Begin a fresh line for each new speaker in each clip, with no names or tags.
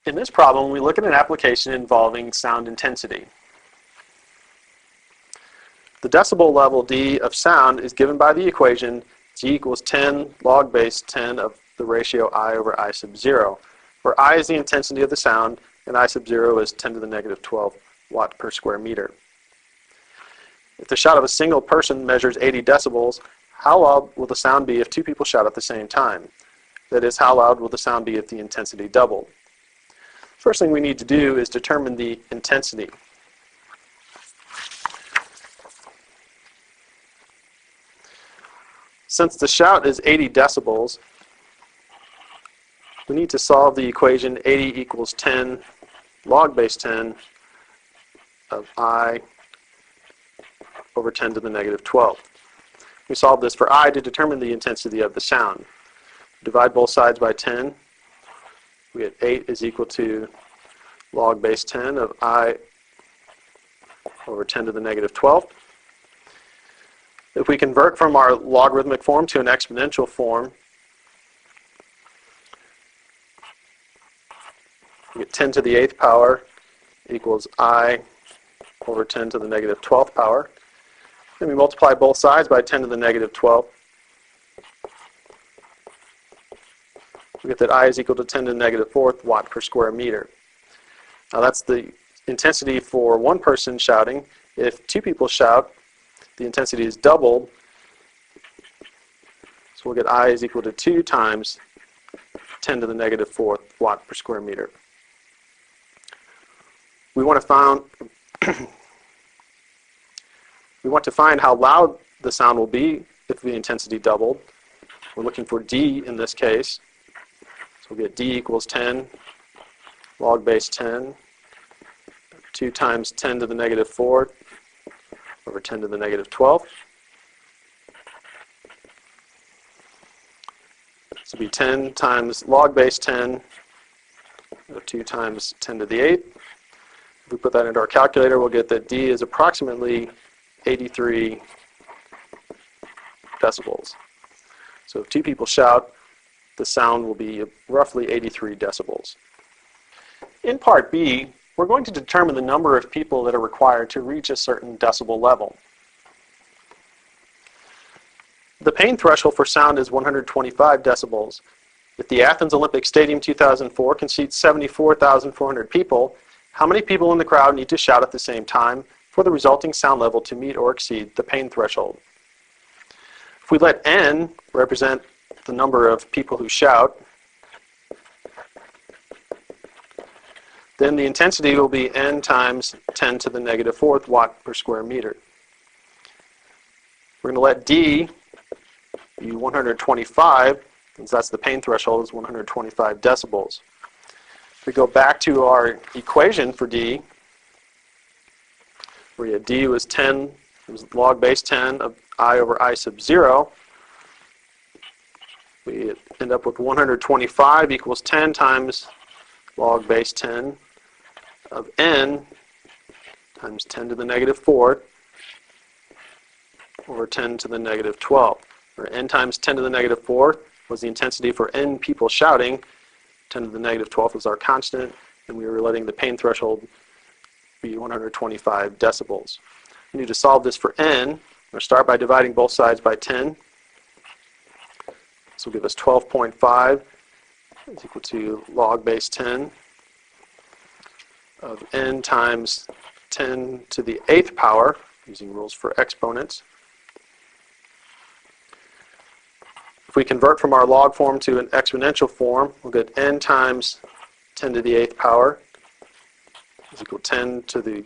In this problem, we look at an application involving sound intensity. The decibel level D of sound is given by the equation G equals 10 log base 10 of the ratio I over I sub 0, where I is the intensity of the sound and I sub 0 is 10 to the negative 12 watt per square meter. If the shout of a single person measures 80 decibels, how loud will the sound be if two people shout at the same time? That is, how loud will the sound be if the intensity doubled? First thing we need to do is determine the intensity. Since the shout is 80 decibels, we need to solve the equation 80 equals 10 log base 10 of I over 10 to the negative 12. We solve this for I to determine the intensity of the sound. Divide both sides by 10. We get 8 is equal to log base 10 of I over 10 to the negative 12. If we convert from our logarithmic form to an exponential form, we get 10 to the 8th power equals I over 10 to the negative 12th power. Then we multiply both sides by 10 to the negative 12. We get that I is equal to 10 to the negative 4th watt per square meter. Now that's the intensity for one person shouting. If two people shout, the intensity is doubled. So we'll get I is equal to 2 times 10 to the negative 4th watt per square meter. We want to find how loud the sound will be if the intensity doubled. We're looking for D in this case. So we'll get D equals 10 log base 10, 2 times 10 to the negative 4 over 10 to the negative 12. This will be 10 times log base 10, 2 times 10 to the 8th. If we put that into our calculator, we'll get that D is approximately 83 decibels. So if two people shout, the sound will be roughly 83 decibels. In part B, we're going to determine the number of people that are required to reach a certain decibel level. The pain threshold for sound is 125 decibels. If the Athens Olympic Stadium 2004 can seat 74,400 people, how many people in the crowd need to shout at the same time for the resulting sound level to meet or exceed the pain threshold? If we let N represent the number of people who shout, then the intensity will be N times 10 to the negative 4th watt per square meter. We're going to let D be 125, since that's the pain threshold, is 125 decibels. If we go back to our equation for D, where D was 10, it was log base 10 of I over I sub 0, we end up with 125 equals 10 times log base 10 of N times 10 to the negative 4 over 10 to the negative 12. Where N times 10 to the negative 4 was the intensity for N people shouting. 10 to the negative 12 was our constant, and we were letting the pain threshold be 125 decibels. We need to solve this for N. We're going to start by dividing both sides by 10. This will give us 12.5 is equal to log base 10 of N times 10 to the 8th power, using rules for exponents. If we convert from our log form to an exponential form, we'll get N times 10 to the 8th power is equal to 10 to the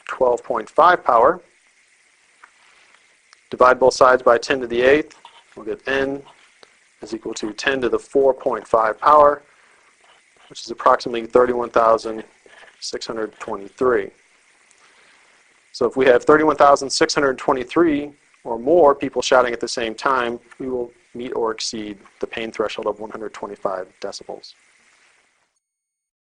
12.5 power. Divide both sides by 10 to the 8th, we'll get N is equal to 10 to the 4.5 power, which is approximately 31,623. So if we have 31,623 or more people shouting at the same time, we will meet or exceed the pain threshold of 125 decibels.